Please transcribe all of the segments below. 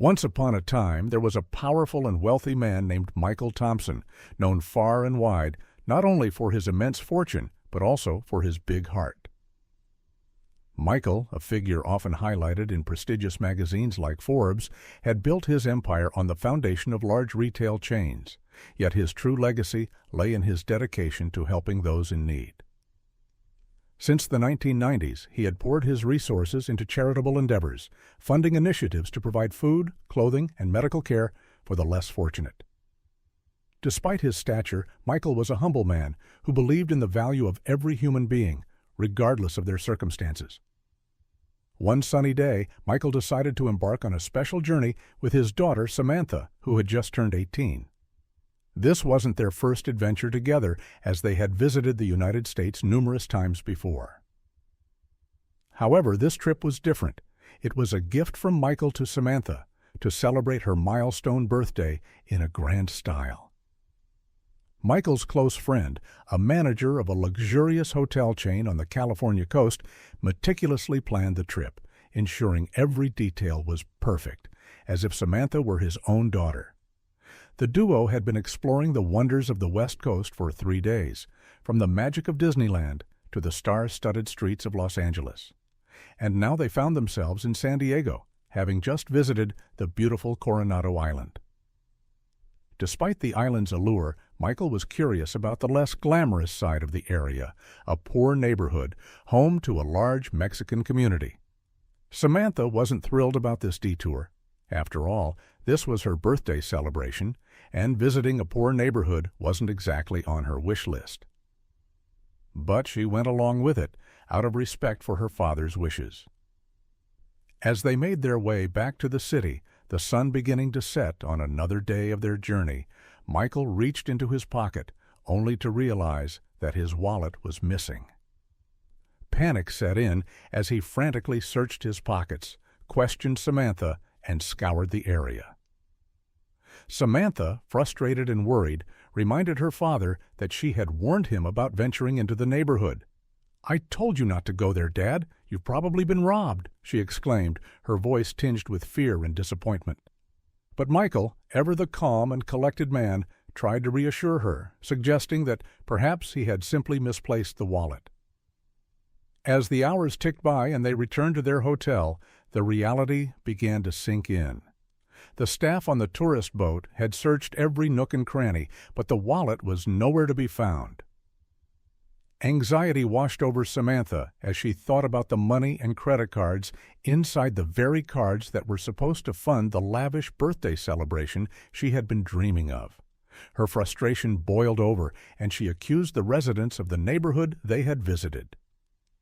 Once upon a time, there was a powerful and wealthy man named Michael Thompson, known far and wide not only for his immense fortune, but also for his big heart. Michael, a figure often highlighted in prestigious magazines like Forbes, had built his empire on the foundation of large retail chains, yet his true legacy lay in his dedication to helping those in need. Since the 1990s, he had poured his resources into charitable endeavors, funding initiatives to provide food, clothing, and medical care for the less fortunate. Despite his stature, Michael was a humble man who believed in the value of every human being, regardless of their circumstances. One sunny day, Michael decided to embark on a special journey with his daughter Samantha, who had just turned 18. This wasn't their first adventure together, as they had visited the United States numerous times before. However, this trip was different. It was a gift from Michael to Samantha to celebrate her milestone birthday in a grand style. Michael's close friend, a manager of a luxurious hotel chain on the California coast, meticulously planned the trip, ensuring every detail was perfect, as if Samantha were his own daughter. The duo had been exploring the wonders of the West Coast for 3 days, from the magic of Disneyland to the star-studded streets of Los Angeles. And now they found themselves in San Diego, having just visited the beautiful Coronado Island. Despite the island's allure, Michael was curious about the less glamorous side of the area, a poor neighborhood home to a large Mexican community. Samantha wasn't thrilled about this detour. After all, this was her birthday celebration, and visiting a poor neighborhood wasn't exactly on her wish list. But she went along with it, out of respect for her father's wishes. As they made their way back to the city, the sun beginning to set on another day of their journey, Michael reached into his pocket, only to realize that his wallet was missing. Panic set in as he frantically searched his pockets, questioned Samantha, and scoured the area. Samantha, frustrated and worried, reminded her father that she had warned him about venturing into the neighborhood. "I told you not to go there, Dad. You've probably been robbed," she exclaimed, her voice tinged with fear and disappointment. But Michael, ever the calm and collected man, tried to reassure her, suggesting that perhaps he had simply misplaced the wallet. As the hours ticked by and they returned to their hotel, the reality began to sink in. The staff on the tourist boat had searched every nook and cranny, but the wallet was nowhere to be found. Anxiety washed over Samantha as she thought about the money and credit cards inside the very cards that were supposed to fund the lavish birthday celebration she had been dreaming of. Her frustration boiled over, and she accused the residents of the neighborhood they had visited.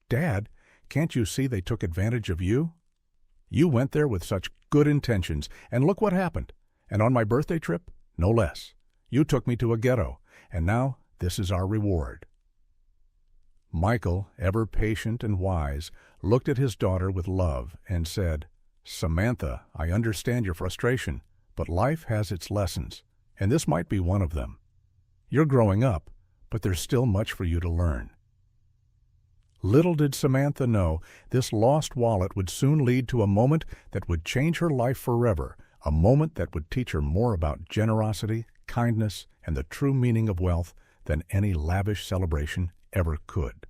"Dad, can't you see they took advantage of you? You went there with such good intentions, and look what happened. And on my birthday trip, no less. You took me to a ghetto, and now this is our reward." Michael, ever patient and wise, looked at his daughter with love and said, "Samantha, I understand your frustration, but life has its lessons, and this might be one of them. You're growing up, but there's still much for you to learn." Little did Samantha know, this lost wallet would soon lead to a moment that would change her life forever, a moment that would teach her more about generosity, kindness, and the true meaning of wealth than any lavish celebration ever could.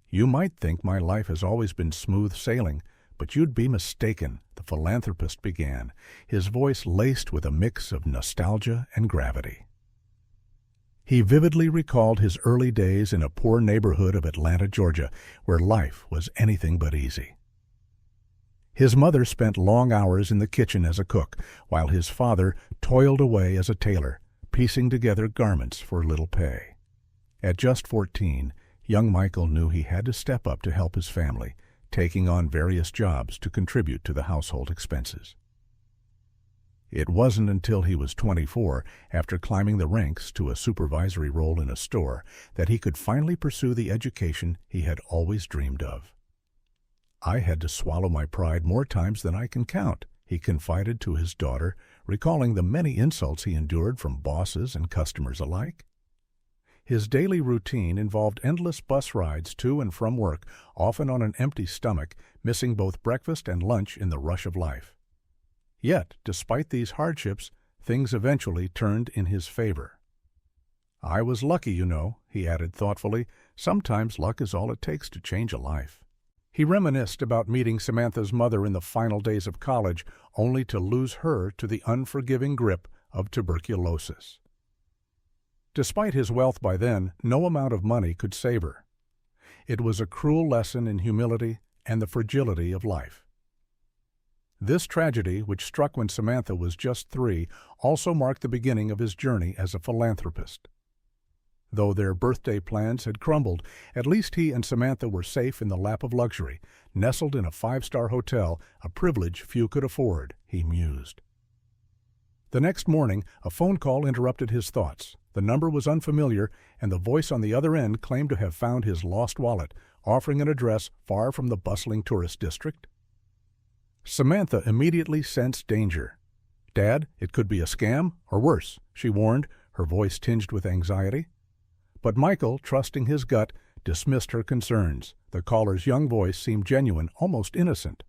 "You might think my life has always been smooth sailing, but you'd be mistaken," the philanthropist began, his voice laced with a mix of nostalgia and gravity. He vividly recalled his early days in a poor neighborhood of Atlanta, Georgia, where life was anything but easy. His mother spent long hours in the kitchen as a cook, while his father toiled away as a tailor, piecing together garments for little pay. At just 14, young Michael knew he had to step up to help his family, taking on various jobs to contribute to the household expenses. It wasn't until he was 24, after climbing the ranks to a supervisory role in a store, that he could finally pursue the education he had always dreamed of. "I had to swallow my pride more times than I can count," he confided to his daughter, recalling the many insults he endured from bosses and customers alike. His daily routine involved endless bus rides to and from work, often on an empty stomach, missing both breakfast and lunch in the rush of life. Yet, despite these hardships, things eventually turned in his favor. "I was lucky, you know," he added thoughtfully. "Sometimes luck is all it takes to change a life." He reminisced about meeting Samantha's mother in the final days of college, only to lose her to the unforgiving grip of tuberculosis. Despite his wealth by then, no amount of money could save her. It was a cruel lesson in humility and the fragility of life. This tragedy, which struck when Samantha was just 3, also marked the beginning of his journey as a philanthropist. Though their birthday plans had crumbled, at least he and Samantha were safe in the lap of luxury, nestled in a 5-star hotel, a privilege few could afford, he mused. The next morning, a phone call interrupted his thoughts. The number was unfamiliar, and the voice on the other end claimed to have found his lost wallet, offering an address far from the bustling tourist district. Samantha immediately sensed danger. "Dad, it could be a scam, or worse," she warned, her voice tinged with anxiety. But Michael, trusting his gut, dismissed her concerns. The caller's young voice seemed genuine, almost innocent.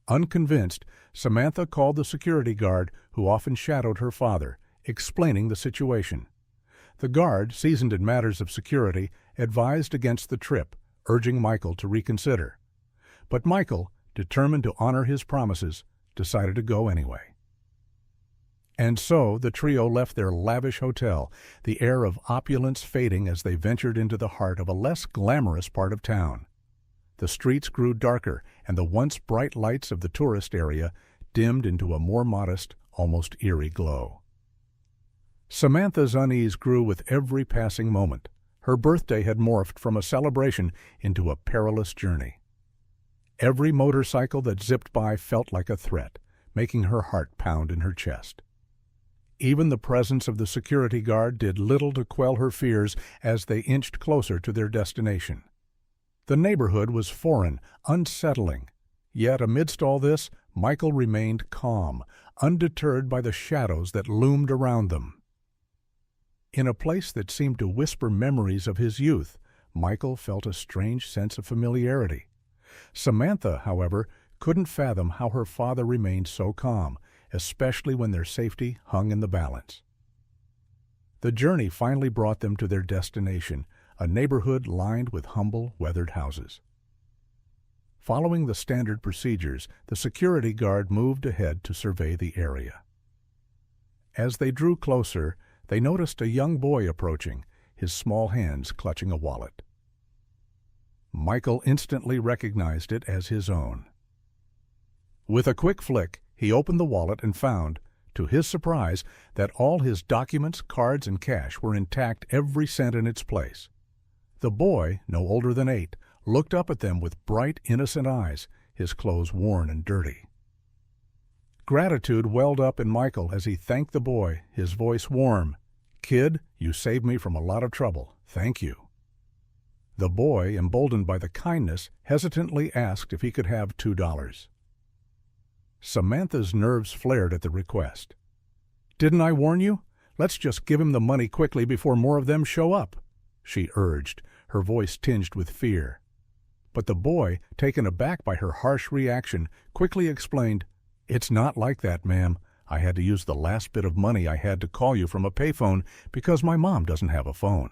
Unconvinced, Samantha called the security guard, who often shadowed her father, explaining the situation. The guard, seasoned in matters of security, advised against the trip, urging Michael to reconsider. But Michael, determined to honor his promises, decided to go anyway. And so the trio left their lavish hotel, the air of opulence fading as they ventured into the heart of a less glamorous part of town. The streets grew darker, and the once bright lights of the tourist area dimmed into a more modest, almost eerie glow. Samantha's unease grew with every passing moment. Her birthday had morphed from a celebration into a perilous journey. Every motorcycle that zipped by felt like a threat, making her heart pound in her chest. Even the presence of the security guard did little to quell her fears as they inched closer to their destination. The neighborhood was foreign, unsettling. Yet amidst all this, Michael remained calm, undeterred by the shadows that loomed around them. In a place that seemed to whisper memories of his youth, Michael felt a strange sense of familiarity. Samantha, however, couldn't fathom how her father remained so calm, especially when their safety hung in the balance. The journey finally brought them to their destination, a neighborhood lined with humble, weathered houses. Following the standard procedures, the security guard moved ahead to survey the area. As they drew closer, they noticed a young boy approaching, his small hands clutching a wallet. Michael instantly recognized it as his own. With a quick flick, he opened the wallet and found, to his surprise, that all his documents, cards, and cash were intact, every cent in its place. The boy, no older than 8, looked up at them with bright, innocent eyes, his clothes worn and dirty. Gratitude welled up in Michael as he thanked the boy, his voice warm. "Kid, you saved me from a lot of trouble. Thank you." The boy, emboldened by the kindness, hesitantly asked if he could have $2. Samantha's nerves flared at the request. "Didn't I warn you? Let's just give him the money quickly before more of them show up," she urged, her voice tinged with fear. But the boy, taken aback by her harsh reaction, quickly explained, "It's not like that, ma'am. I had to use the last bit of money I had to call you from a payphone because my mom doesn't have a phone.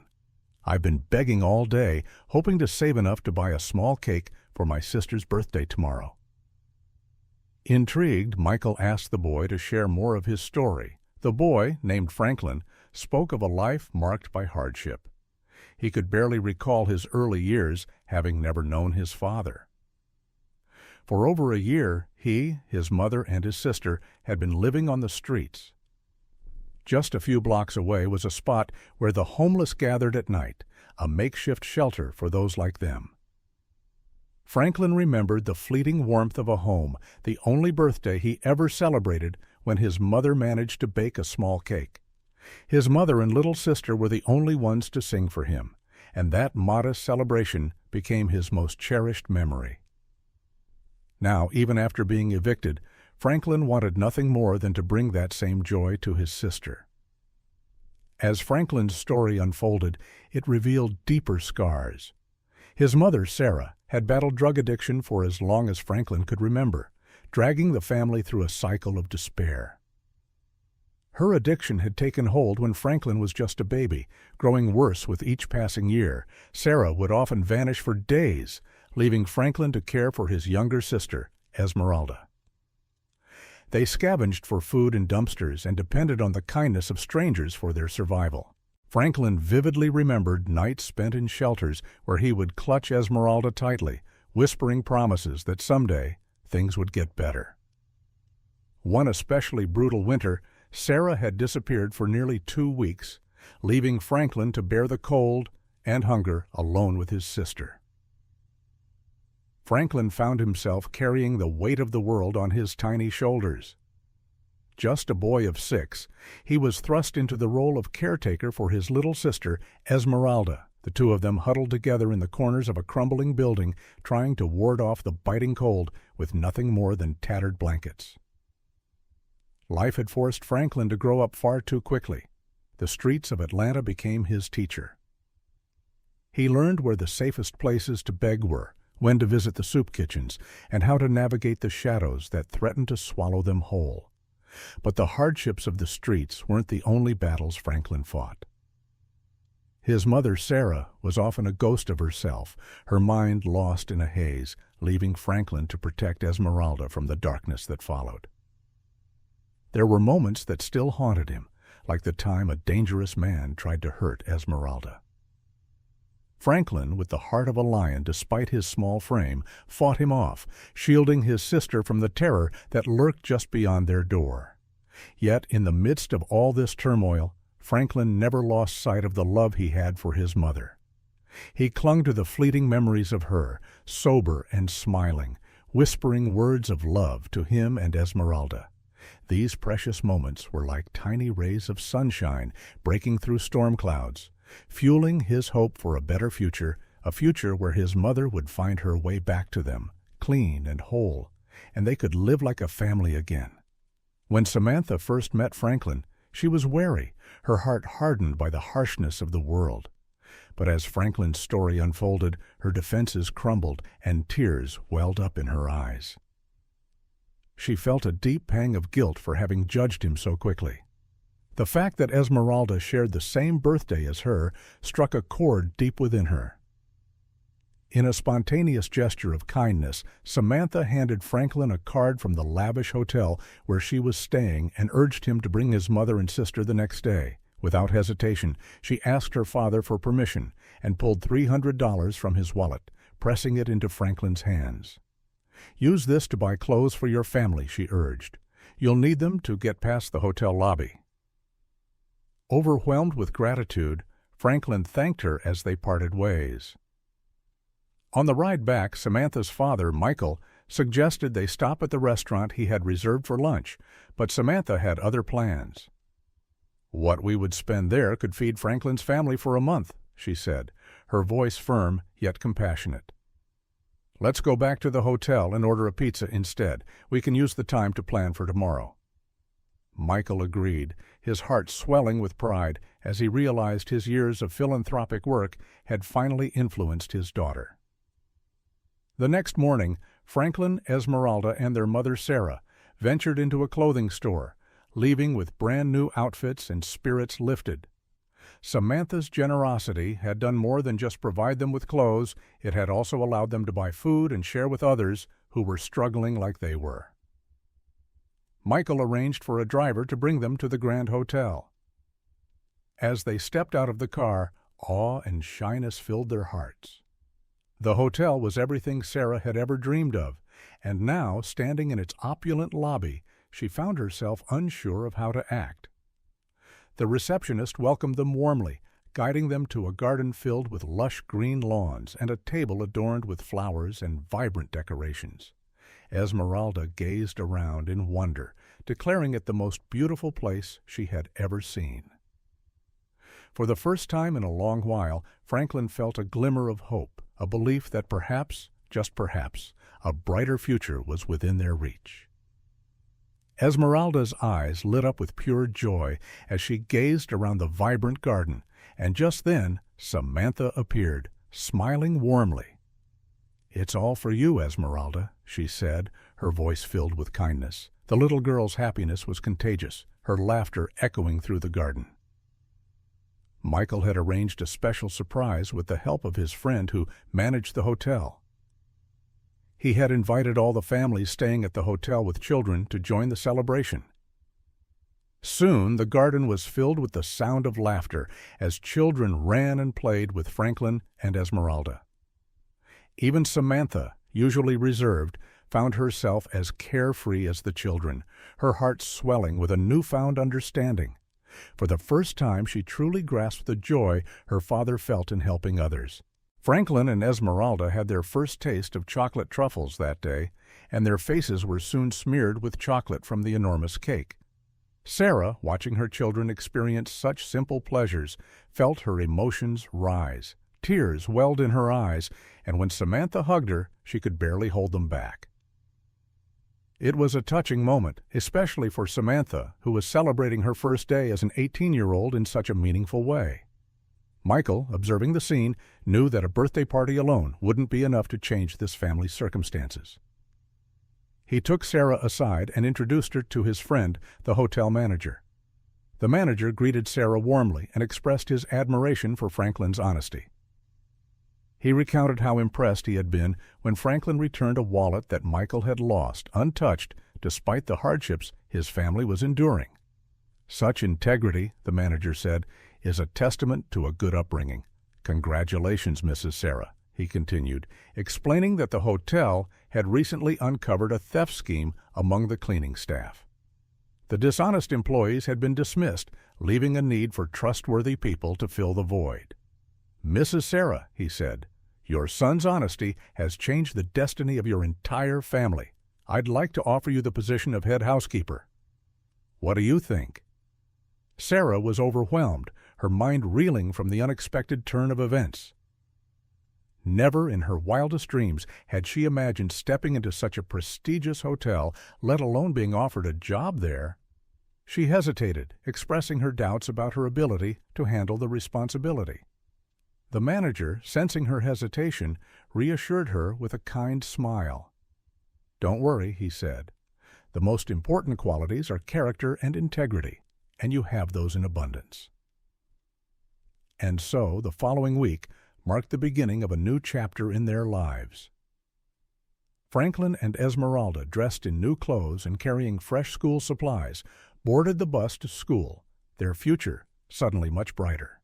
I've been begging all day, hoping to save enough to buy a small cake for my sister's birthday tomorrow." Intrigued, Michael asked the boy to share more of his story. The boy, named Franklin, spoke of a life marked by hardship. He could barely recall his early years, having never known his father. For over a year, he, his mother, and his sister had been living on the streets. Just a few blocks away was a spot where the homeless gathered at night, a makeshift shelter for those like them. Franklin remembered the fleeting warmth of a home, the only birthday he ever celebrated, when his mother managed to bake a small cake. His mother and little sister were the only ones to sing for him, and that modest celebration became his most cherished memory. Now, even after being evicted, Franklin wanted nothing more than to bring that same joy to his sister. As Franklin's story unfolded, it revealed deeper scars. His mother, Sarah, had battled drug addiction for as long as Franklin could remember. dragging the family through a cycle of despair. Her addiction had taken hold when Franklin was just a baby, growing worse with each passing year. Sarah would often vanish for days, leaving Franklin to care for his younger sister, Esmeralda. They scavenged for food in dumpsters and depended on the kindness of strangers for their survival. Franklin vividly remembered nights spent in shelters where he would clutch Esmeralda tightly, whispering promises that someday things would get better. One especially brutal winter, Sarah had disappeared for nearly 2 weeks, leaving Franklin to bear the cold and hunger alone with his sister. Franklin found himself carrying the weight of the world on his tiny shoulders. Just a boy of 6, he was thrust into the role of caretaker for his little sister, Esmeralda, the two of them huddled together in the corners of a crumbling building, trying to ward off the biting cold with nothing more than tattered blankets. Life had forced Franklin to grow up far too quickly. The streets of Atlanta became his teacher. He learned where the safest places to beg were, when to visit the soup kitchens, and how to navigate the shadows that threatened to swallow them whole. But the hardships of the streets weren't the only battles Franklin fought. His mother, Sarah, was often a ghost of herself, her mind lost in a haze, leaving Franklin to protect Esmeralda from the darkness that followed. There were moments that still haunted him, like the time a dangerous man tried to hurt Esmeralda. Franklin, with the heart of a lion despite his small frame, fought him off, shielding his sister from the terror that lurked just beyond their door. Yet, in the midst of all this turmoil, Franklin never lost sight of the love he had for his mother. He clung to the fleeting memories of her, sober and smiling, whispering words of love to him and Esmeralda. These precious moments were like tiny rays of sunshine breaking through storm clouds, fueling his hope for a better future, a future where his mother would find her way back to them, clean and whole, and they could live like a family again. When Samantha first met Franklin, she was wary, her heart hardened by the harshness of the world. But as Franklin's story unfolded, her defenses crumbled and tears welled up in her eyes. She felt a deep pang of guilt for having judged him so quickly. The fact that Esmeralda shared the same birthday as her struck a chord deep within her. In a spontaneous gesture of kindness, Samantha handed Franklin a card from the lavish hotel where she was staying and urged him to bring his mother and sister the next day. Without hesitation, she asked her father for permission and pulled $300 from his wallet, pressing it into Franklin's hands. "Use this to buy clothes for your family," she urged. "You'll need them to get past the hotel lobby." Overwhelmed with gratitude, Franklin thanked her as they parted ways. On the ride back, Samantha's father, Michael, suggested they stop at the restaurant he had reserved for lunch, but Samantha had other plans. "What we would spend there could feed Franklin's family for a month," she said, her voice firm yet compassionate. "Let's go back to the hotel and order a pizza instead. We can use the time to plan for tomorrow." Michael agreed, his heart swelling with pride as he realized his years of philanthropic work had finally influenced his daughter. The next morning, Franklin, Esmeralda, and their mother Sarah ventured into a clothing store, leaving with brand-new outfits and spirits lifted. Samantha's generosity had done more than just provide them with clothes, it had also allowed them to buy food and share with others who were struggling like they were. Michael arranged for a driver to bring them to the Grand Hotel. As they stepped out of the car, awe and shyness filled their hearts. The hotel was everything Sarah had ever dreamed of, and now, standing in its opulent lobby, she found herself unsure of how to act. The receptionist welcomed them warmly, guiding them to a garden filled with lush green lawns and a table adorned with flowers and vibrant decorations. Esmeralda gazed around in wonder, declaring it the most beautiful place she had ever seen. For the first time in a long while, Franklin felt a glimmer of hope, a belief that perhaps, just perhaps, a brighter future was within their reach. Esmeralda's eyes lit up with pure joy as she gazed around the vibrant garden, and just then Samantha appeared, smiling warmly. "It's all for you, Esmeralda," she said, her voice filled with kindness. The little girl's happiness was contagious, her laughter echoing through the garden. Michael had arranged a special surprise with the help of his friend who managed the hotel. He had invited all the families staying at the hotel with children to join the celebration. Soon the garden was filled with the sound of laughter as children ran and played with Franklin and Esmeralda. Even Samantha, usually reserved, found herself as carefree as the children, her heart swelling with a newfound understanding. For the first time she truly grasped the joy her father felt in helping others. Franklin and Esmeralda had their first taste of chocolate truffles that day, and their faces were soon smeared with chocolate from the enormous cake. Sarah, watching her children experience such simple pleasures, felt her emotions rise. Tears welled in her eyes, and when Samantha hugged her, she could barely hold them back. It was a touching moment, especially for Samantha, who was celebrating her first day as an 18-year-old in such a meaningful way. Michael, observing the scene, knew that a birthday party alone wouldn't be enough to change this family's circumstances. He took Sarah aside and introduced her to his friend, the hotel manager. The manager greeted Sarah warmly and expressed his admiration for Franklin's honesty. He recounted how impressed he had been when Franklin returned a wallet that Michael had lost, untouched, despite the hardships his family was enduring. Such integrity, the manager said, is a testament to a good upbringing. Congratulations, Mrs. Sarah, he continued, explaining that the hotel had recently uncovered a theft scheme among the cleaning staff. The dishonest employees had been dismissed, leaving a need for trustworthy people to fill the void. Mrs. Sarah, he said, your son's honesty has changed the destiny of your entire family. I'd like to offer you the position of head housekeeper. What do you think? Sarah was overwhelmed, her mind reeling from the unexpected turn of events. Never in her wildest dreams had she imagined stepping into such a prestigious hotel, let alone being offered a job there. She hesitated, expressing her doubts about her ability to handle the responsibility. The manager, sensing her hesitation, reassured her with a kind smile. Don't worry, he said. The most important qualities are character and integrity, and you have those in abundance. And so, the following week marked the beginning of a new chapter in their lives. Franklin and Esmeralda, dressed in new clothes and carrying fresh school supplies, boarded the bus to school, their future suddenly much brighter.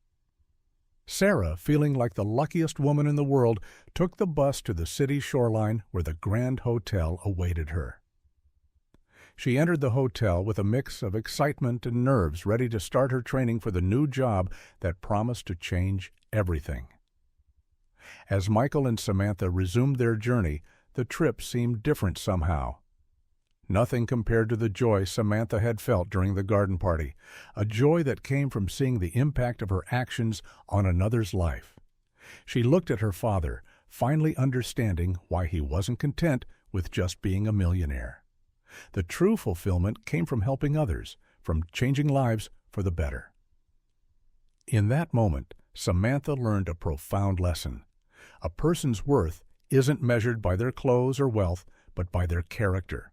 Sarah, feeling like the luckiest woman in the world, took the bus to the city shoreline where the Grand Hotel awaited her. She entered the hotel with a mix of excitement and nerves, ready to start her training for the new job that promised to change everything. As Michael and Samantha resumed their journey, the trip seemed different somehow. Nothing compared to the joy Samantha had felt during the garden party, a joy that came from seeing the impact of her actions on another's life. She looked at her father, finally understanding why he wasn't content with just being a millionaire. The true fulfillment came from helping others, from changing lives for the better. In that moment, Samantha learned a profound lesson. A person's worth isn't measured by their clothes or wealth, but by their character.